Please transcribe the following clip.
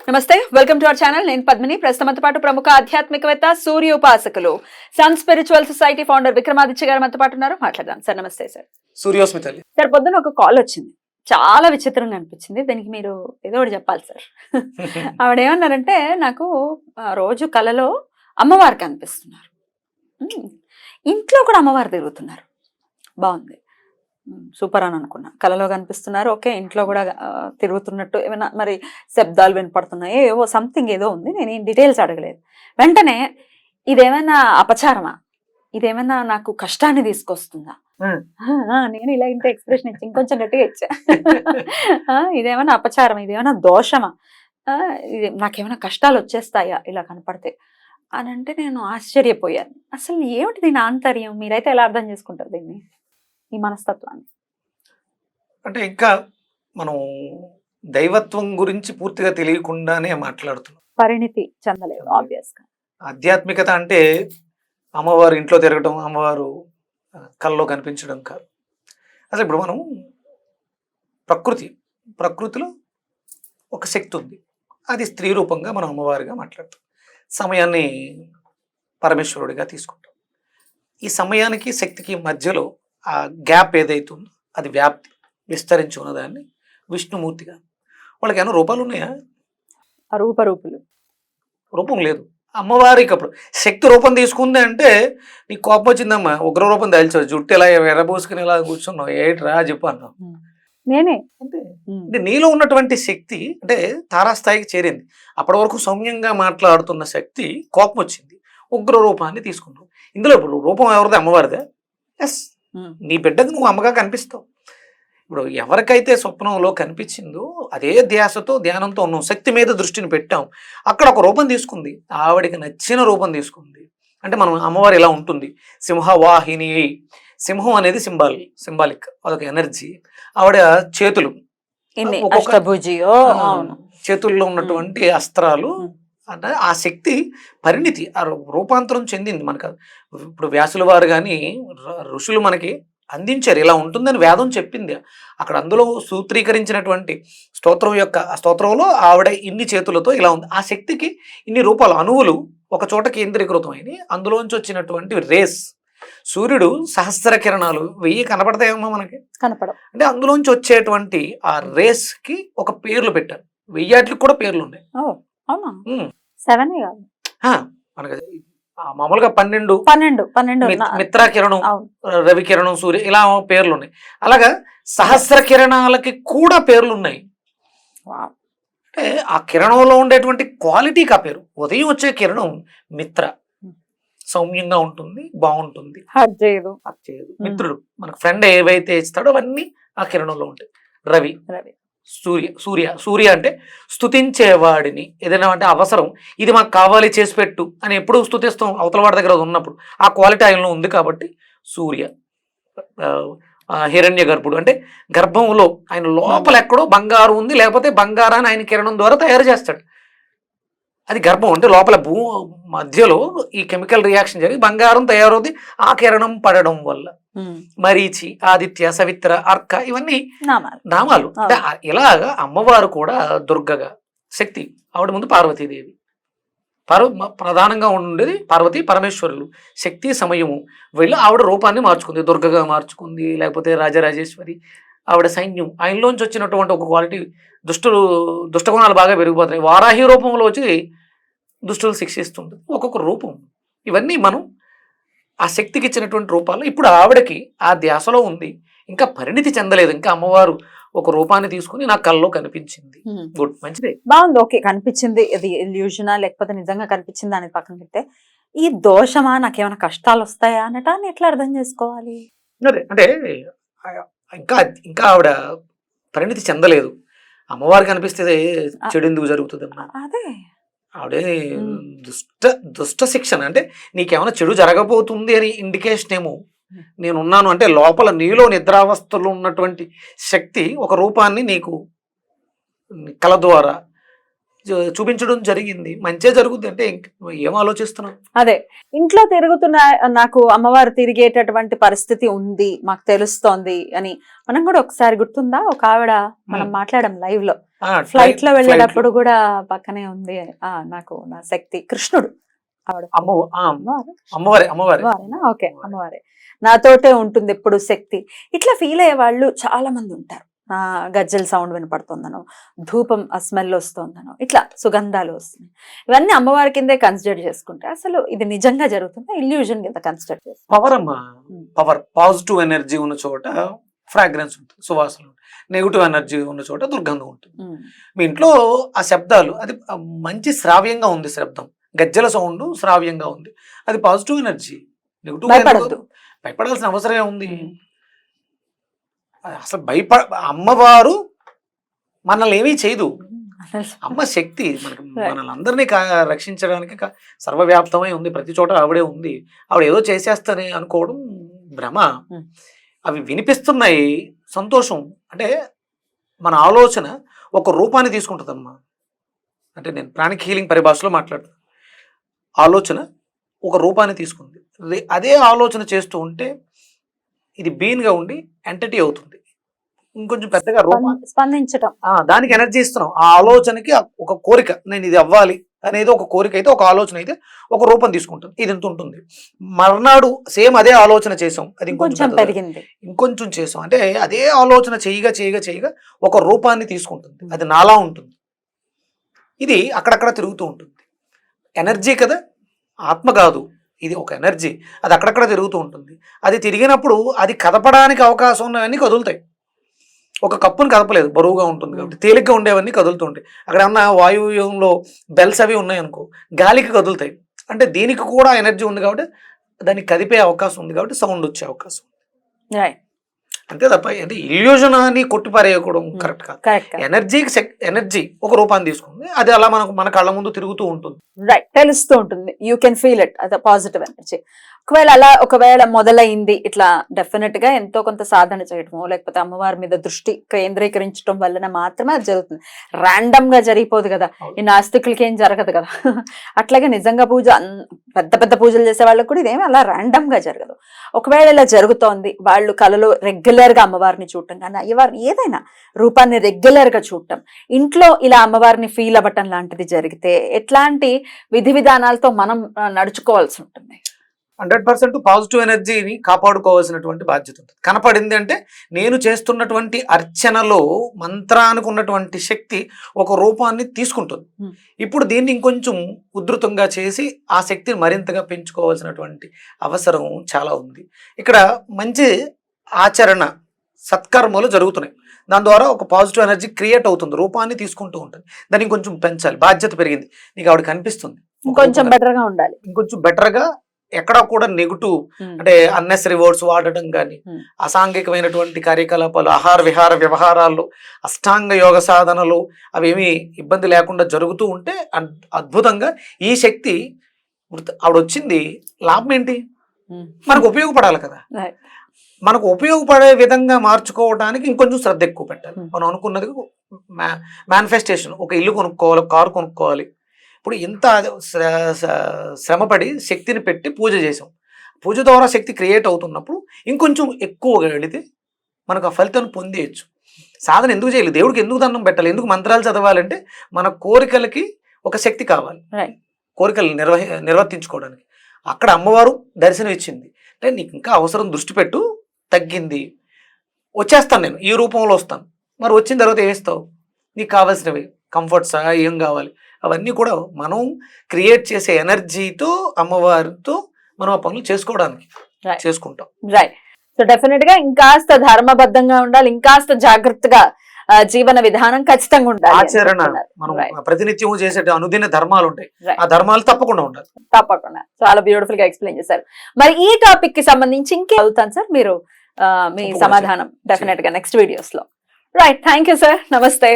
నమస్తే, welcome to our channel. నేను పద్మిని. ప్రస్తుతంతో పాటు ప్రముఖ ఆధ్యాత్మికవేత్త, సూర్య ఉపాసకులు, Sun Spiritual Society founder Vikramaditya garu మనతో పాటు ఉన్నారు. మాట్లాడదాం సార్. నమస్తే సార్. సూర్యోస్మితల్లి సార్, పొద్దున ఒక కాల్ వచ్చింది, చాలా విచిత్రంగా అనిపించింది. దానికి మీరు ఏదో ఒకటి చెప్పాలి సార్. ఆవిడ ఏమన్నారంటే, నాకు రోజు కలలో అమ్మవారు కనిపిస్తున్నారు, ఇంట్లో కూడా అమ్మవారు తిరుగుతున్నారు. బాగుంది, సూపర్ అని అనుకున్నా. కలలో కనిపిస్తున్నారు, ఓకే, ఇంట్లో కూడా తిరుగుతున్నట్టు ఏమైనా మరి శబ్దాలు వినపడుతున్నాయి, ఏవో సంథింగ్ ఏదో ఉంది. నేను ఏం డీటెయిల్స్ అడగలేదు. వెంటనే ఇదేమైనా అపచారమా, ఇదేమైనా నాకు కష్టాన్ని తీసుకొస్తుందా? నేను ఇలా ఇంత ఎక్స్ప్రెషన్ ఇచ్చి ఇంకొంచెం గట్టిగా ఇచ్చా. ఇదేమైనా అపచారం, ఇదేమైనా దోషమా, ఇది నాకేమైనా కష్టాలు వచ్చేస్తాయా ఇలా కనపడితే అని అంటే నేను ఆశ్చర్యపోయాను. అసలు ఏమిటి దీని ఆంతర్యం? మీరైతే ఎలా అర్థం చేసుకుంటారు దీన్ని, ఈ మనస్తత్వాన్ని? అంటే ఇంకా మనం దైవత్వం గురించి పూర్తిగా తెలియకుండానే మాట్లాడుతున్నాం. పరిణితి చెందలేదు ఆబ్వియస్ గా. ఆధ్యాత్మికత అంటే అమ్మవారు ఇంట్లో తిరగడం, అమ్మవారు కల్లో కనిపించడం కాదు. అసలు ఇప్పుడు మనం ప్రకృతిలో ఒక శక్తి ఉంది, అది స్త్రీ రూపంగా మనం అమ్మవారిగా మాట్లాడతాం. సమయాన్ని పరమేశ్వరుడిగా తీసుకుంటాం. ఈ సమయానికి శక్తికి మధ్యలో ఆ గ్యాప్ ఏదైతే ఉందో అది వ్యాప్తి విస్తరించి ఉన్నదాన్ని విష్ణుమూర్తిగా. వాళ్ళకి ఏమైనా రూపాలు ఉన్నాయా? రూపం లేదు. అమ్మవారికి అప్పుడు శక్తి రూపం తీసుకుంది అంటే నీకు కోపం వచ్చిందమ్మా, ఉగ్ర రూపం దాల్చావు, జుట్టు ఇలా ఎర్రబోసుకుని ఇలా కూర్చున్నావు, ఏట్రా చెప్పు అన్నావు. నేనే అంటే నీలో ఉన్నటువంటి శక్తి అంటే తారాస్థాయికి చేరింది. అప్పటి వరకు సౌమ్యంగా మాట్లాడుతున్న శక్తి కోపం వచ్చింది, ఉగ్ర రూపాన్ని తీసుకున్నావు. ఇందులో ఇప్పుడు రూపం ఎవరిదే? అమ్మవారిదే. ఎస్, నీ బిడ్డకు నువ్వు అమ్మగా కనిపిస్తావు. ఇప్పుడు ఎవరికైతే స్వప్నంలో కనిపించిందో అదే ధ్యాసతో ధ్యానంతో ఉన్నాం, శక్తి మీద దృష్టిని పెట్టాం, అక్కడ ఒక రూపం తీసుకుంది, ఆవిడికి నచ్చిన రూపం తీసుకుంది. అంటే మనం అమ్మవారు ఇలా ఉంటుంది, సింహవాహిని. సింహం అనేది సింబాలిక్, అదొక ఎనర్జీ. ఆవిడ చేతులు, చేతుల్లో ఉన్నటువంటి అస్త్రాలు, అంటే ఆ శక్తి పరిణితి, ఆ రూపాంతరం చెందింది మనకు. ఇప్పుడు వ్యాసుల వారు కానీ ఋషులు మనకి అందించారు, ఇలా ఉంటుందని వేదం చెప్పింది. అక్కడ అందులో సూత్రీకరించినటువంటి స్తోత్రంలో ఆవిడ ఇన్ని చేతులతో ఇలా ఉంది. ఆ శక్తికి ఇన్ని రూపాలు, అణువులు ఒక చోట కేంద్రీకృతమైనవి. అందులోంచి వచ్చినటువంటి రేస్, సూర్యుడు సహస్ర కిరణాలు 1000 కనపడతాయేమో మనకి, కనపడవు. అంటే అందులోంచి వచ్చేటువంటి ఆ రేస్ కి ఒక పేర్లు పెట్టారు. 1000 కూడా పేర్లు ఉన్నాయి. మనకి మామూలుగా 12 మిత్ర కిరణం, రవి కిరణం, సూర్య, ఇలా పేర్లు ఉన్నాయి. అలాగా సహస్ర కిరణాలకి కూడా పేర్లు ఉన్నాయి. అంటే ఆ కిరణంలో ఉండేటువంటి క్వాలిటీకి ఆ పేరు. ఉదయం వచ్చే కిరణం మిత్ర, సౌమ్యంగా ఉంటుంది, బాగుంటుంది, మిత్రుడు మనకు ఫ్రెండ్ ఏవైతే ఇస్తాడో అవన్నీ ఆ కిరణంలో ఉంటాయి. రవి, సూర్య అంటే స్తుతించేవాడిని. ఏదైనా అంటే అవసరం, ఇది మాకు కావాలి చేసి పెట్టు అని ఎప్పుడు స్తుతిస్తాం అవతల వాడి దగ్గర ఉన్నప్పుడు. ఆ క్వాలిటీ ఆయనలో ఉంది కాబట్టి సూర్య. హిరణ్య గర్భుడు అంటే గర్భంలో ఆయన లోపల ఎక్కడో బంగారు ఉంది, లేకపోతే బంగారాన్ని ఆయన కిరణం ద్వారా తయారు చేస్తాడు. అది గర్భం అంటే లోపల మధ్యలో ఈ కెమికల్ రియాక్షన్ జరిగి బంగారం తయారవుతుంది ఆ కిరణం పడడం వల్ల. మరీచి, ఆదిత్య, సవిత్ర, అర్క, ఇవన్నీ నామాలు. అంటే ఇలాగా అమ్మవారు కూడా దుర్గగా శక్తి, ఆవిడ ముందు పార్వతీదేవి. ప్రధానంగా ఉండేది పార్వతీ పరమేశ్వరులు. శక్తి సమయము వెళ్ళి ఆవిడ రూపాన్ని మార్చుకుంది, దుర్గగా మార్చుకుంది, లేకపోతే రాజరాజేశ్వరి. ఆవిడ సైన్యం, ఆయనలోంచి వచ్చినటువంటి ఒక క్వాలిటీ, దుష్టగుణాలు బాగా పెరిగిపోతున్నాయి. వారాహి రూపంలో వచ్చి దుష్టులు శిక్షిస్తుంది, ఒక్కొక్క రూపం. ఇవన్నీ మనం ఆ శక్తికి ఇచ్చినటువంటి రూపాలు. ఇప్పుడు ఆవిడకి ఆ ధ్యాసలో ఉంది, ఇంకా పరిణితి చెందలేదు. ఇంకా అమ్మవారు ఒక రూపాన్ని తీసుకుని నా కల్లో కనిపించింది. గుడ్, మంచిదే, బాగుంది, ఓకే, కనిపించింది. ఇది ఇల్యూజనా లేకపోతే నిజంగా కనిపించింది అనేది పక్కన పెడితే, ఈ దోషమా, నాకేమైనా కష్టాలు వస్తాయా అనటాన్ని ఎట్లా అర్థం చేసుకోవాలి? అదే అంటే ఇంకా ఆవిడ పరిణితి చెందలేదు. అమ్మవారు కనిపిస్తే చెడు ఎందుకు జరుగుతుంది అమ్మా? అదే ఆవిడే దుష్ట శిక్షణ. అంటే నీకేమైనా చెడు జరగబోతుంది అని ఇండికేషన్ ఏమో. నేనున్నాను అంటే లోపల నీలో నిద్రావస్థలో ఉన్నటువంటి శక్తి ఒక రూపాన్ని నీకు కళ ద్వారా చూపించడం జరిగింది. మంచే జరుగుద్ది అంటే ఏం ఆలోచిస్తున్నావు? అదే ఇంట్లో తిరుగుతున్న నాకు అమ్మవారు తిరిగేటటువంటి పరిస్థితి ఉంది, మాకు తెలుస్తోంది అని మనం కూడా ఒకసారి గుర్తుందా, ఒక ఆవిడ మనం మాట్లాడాం లైవ్ లో, ఫ్లైట్ లో వెళ్ళేటప్పుడు కూడా పక్కనే ఉంది నాకు నా శక్తి కృష్ణుడు ఆవిడ అమ్మవారేనా? ఓకే, అమ్మవారే నాతోటే ఉంటుంది ఎప్పుడు శక్తి. ఇట్లా ఫీల్ అయ్యే వాళ్ళు చాలా మంది ఉంటారు. గజ్జల సౌండ్ వినపడుతుందనో, ధూపం ఆ స్మెల్ వస్తుందనో, ఇట్లా సుగంధాలు వస్తున్నాయి. ఇవన్నీ అమ్మవారి కిందే కన్సిడర్ చేసుకుంటే అసలు ఇది నిజంగా జరుగుతుందా, ఇల్యూజన్ కింద కన్సిడర్ చేసుకుంటే? పవర్ అమ్మా, పవర్. పాజిటివ్ ఎనర్జీ ఉన్న చోట ఫ్రాగ్రెన్స్ ఉంటుంది, సువాసన. నెగిటివ్ ఎనర్జీ ఉన్న చోట దుర్గంధం ఉంటుంది. మీ ఇంట్లో ఆ శబ్దాలు, అది మంచి శ్రావ్యంగా ఉంది శబ్దం, గజ్జల సౌండ్ శ్రావ్యంగా ఉంది, అది పాజిటివ్ ఎనర్జీ. నెగిటివ్ భయపడాల్సిన అవసరం ఉంది? అసలు అమ్మవారు మనల్ని ఏమీ చేయదు. అమ్మ శక్తి మనల్ని అందరినీ రక్షించడానికి సర్వవ్యాప్తమై ఉంది, ప్రతి చోట ఆవిడే ఉంది. ఆవిడ ఏదో చేసేస్తని అనుకోవడం భ్రమ. అవి వినిపిస్తున్నాయి, సంతోషం. అంటే మన ఆలోచన ఒక రూపాన్ని తీసుకుంటుందమ్మా. అంటే నేను ప్రాణిక్ హీలింగ్ పరిభాషలో మాట్లాడుతాను. ఆలోచన ఒక రూపాన్ని తీసుకుంది, అదే ఆలోచన చేస్తూ ఉంటే ఇది బీన్గా ఉండి ఎంటిటీ అవుతుంది. ఇంకొంచెం పెద్దగా స్పందించటం, దానికి ఎనర్జీ ఇస్తున్నాం. ఆ ఆలోచనకి ఒక కోరిక, నేను ఇది అవ్వాలి అనేది ఒక కోరిక అయితే, ఒక ఆలోచన అయితే ఒక రూపం తీసుకుంటుంది. ఇది ఎంత ఉంటుంది. మర్నాడు సేమ్ అదే ఆలోచన చేసాం, అది ఇంకొంచెం పెరిగింది, ఇంకొంచెం చేసాం అంటే అదే ఆలోచన చేయగా చేయగా చేయగా ఒక రూపాన్ని తీసుకుంటుంది. అది నాలా ఉంటుంది. ఇది అక్కడక్కడ తిరుగుతూ ఉంటుంది. ఎనర్జీ కదా, ఆత్మ కాదు. ఇది ఒక ఎనర్జీ, అది అక్కడక్కడ తిరుగుతూ ఉంటుంది. అది తిరిగినప్పుడు అది కదపడానికి అవకాశం ఉన్నవన్నీ కదులుతాయి. ఒక కప్పుని కదపలేదు, బరువుగా ఉంటుంది కాబట్టి. తేలిగ్గా ఉండేవన్నీ కదులుతూ ఉంటాయి. అక్కడ ఏమన్నా వాయువ్యంలో బెల్స్ అవి ఉన్నాయి అనుకో, గాలికి కదులుతాయి. అంటే దీనికి కూడా ఎనర్జీ ఉంది కాబట్టి దాన్ని కదిపే అవకాశం ఉంది, కాబట్టి సౌండ్ వచ్చే అవకాశం ఉంది. అంతే తప్ప అంటే ఇల్యూజన్ అని కొట్టిపారేయకూడదు, కరెక్ట్ కాదు. ఎనర్జీ ఒక రూపాన్ని తీసుకుంది, అది అలా మన కళ్ళ ముందు తిరుగుతూ ఉంటుంది. రైట్, తెలుస్తూ ఉంటుంది. యూ కెన్ ఫీల్ ఇట్ అది పాజిటివ్ ఎనర్జీ. ఒకవేళ మొదలైంది ఇట్లా, డెఫినెట్ గా ఎంతో కొంత సాధన చేయటము, లేకపోతే అమ్మవారి మీద దృష్టి కేంద్రీకరించడం వలన మాత్రమే అది జరుగుతుంది. ర్యాండమ్ గా జరిగిపోదు కదా, ఈ నాస్తికులకి ఏం జరగదు కదా. అట్లాగే నిజంగా పూజ, పెద్ద పెద్ద పూజలు చేసే వాళ్ళకి కూడా ఇదేమి అలా ర్యాండమ్ గా జరగదు. ఒకవేళ ఇలా జరుగుతోంది, వాళ్ళు కళలో రెగ్యులర్ గా అమ్మవారిని చూడటం కానీ, అయ్యవారిని ఏదైనా రూపాన్ని రెగ్యులర్ గా చూడటం, ఇంట్లో ఇలా అమ్మవారిని ఫీల్ అవ్వటం లాంటిది జరిగితే ఎట్లాంటి విధి విధానాలతో మనం నడుచుకోవాల్సి ఉంటుంది? 100% పాజిటివ్ ఎనర్జీని కాపాడుకోవాల్సినటువంటి బాధ్యత ఉంటుంది. కనపడింది అంటే నేను చేస్తున్నటువంటి అర్చనలో మంత్రానికి ఉన్నటువంటి శక్తి ఒక రూపాన్ని తీసుకుంటుంది. ఇప్పుడు దీన్ని ఇంకొంచెం ఉధృతంగా చేసి ఆ శక్తిని మరింతగా పెంచుకోవాల్సినటువంటి అవసరం చాలా ఉంది. ఇక్కడ మంచి ఆచరణ సత్కర్మలు జరుగుతున్నాయి, దాని ద్వారా ఒక పాజిటివ్ ఎనర్జీ క్రియేట్ అవుతుంది, రూపాన్ని తీసుకుంటూ ఉంటుంది. దాన్ని ఇంకొంచెం పెంచాలి, బాధ్యత పెరిగింది, నీకు ఆవిడ కనిపిస్తుంది, ఇంకొంచెం బెటర్ గా ఉండాలి. ఇంకొంచెం బెటర్ గా, ఎక్కడ కూడా నెగిటివ్ అంటే అన్నెసరీ వర్డ్స్ వాడటం కానీ, అసాంఘికమైనటువంటి కార్యకలాపాలు, ఆహార విహార వ్యవహారాల్లో, అష్టాంగ యోగ సాధనలు అవేమీ ఇబ్బంది లేకుండా జరుగుతూ ఉంటే అద్భుతంగా ఈ శక్తి ఆవిడ వచ్చింది. లాభం ఏంటి? మనకు ఉపయోగపడాలి కదా. మనకు ఉపయోగపడే విధంగా మార్చుకోవడానికి ఇంకొంచెం శ్రద్ధ ఎక్కువ పెట్టాలి. మనం అనుకున్నది మేనిఫెస్టేషన్, ఒక ఇల్లు కొనుక్కోవాలి, కారు కొనుక్కోవాలి. ఇప్పుడు ఇంత శ్రమపడి శక్తిని పెట్టి పూజ చేసాం, పూజ ద్వారా శక్తి క్రియేట్ అవుతున్నప్పుడు ఇంకొంచెం ఎక్కువగా వెళితే మనకు ఆ ఫలితాన్ని పొందేయచ్చు. సాధన ఎందుకు చేయాలి, దేవుడికి ఎందుకు దండం పెట్టాలి, ఎందుకు మంత్రాలు చదవాలంటే మన కోరికలకి ఒక శక్తి కావాలి, కోరికలు నిర్వర్తించుకోవడానికి. అక్కడ అమ్మవారు దర్శనం ఇచ్చింది అంటే నీకు ఇంకా అవసరం, దృష్టి పెట్టు, తగ్గింది, వచ్చేస్తాను నేను, ఈ రూపంలో వస్తాను. మరి వచ్చిన తర్వాత ఏమిస్తావు? నీకు కావాల్సినవి కంఫర్ట్సా, ఏం కావాలి, అవన్నీ కూడా మనం క్రియేట్ చేసే ఎనర్జీతో, అమ్మవారితో మనం ఆ పనులు చేసుకోవడానికి చేసుకుంటాం. రైట్. సో డెఫినెట్ గా ఇంకాస్త ధర్మబద్ధంగా ఉండాలి, ఇంకాస్త జాగ్రత్తగా జీవన విధానం ఖచ్చితంగా ఉండాలి. ఆచరణ, మనం ప్రతినిత్యం చేసే అనుదిన ధర్మాలు ఉంటాయి, ఆ ధర్మాలు తప్పకుండా ఉండాలి. తప్పకుండా. చాలా బ్యూటిఫుల్ గా ఎక్స్ప్లెయిన్ చేశారు. మరి ఈ టాపిక్ కి సంబంధించి ఇంకే అవుతాను సార్ మీరు మీ సమాధానం డెఫినెట్ గా నెక్స్ట్ వీడియోస్ లో. రైట్, థ్యాంక్ యూ సార్, నమస్తే.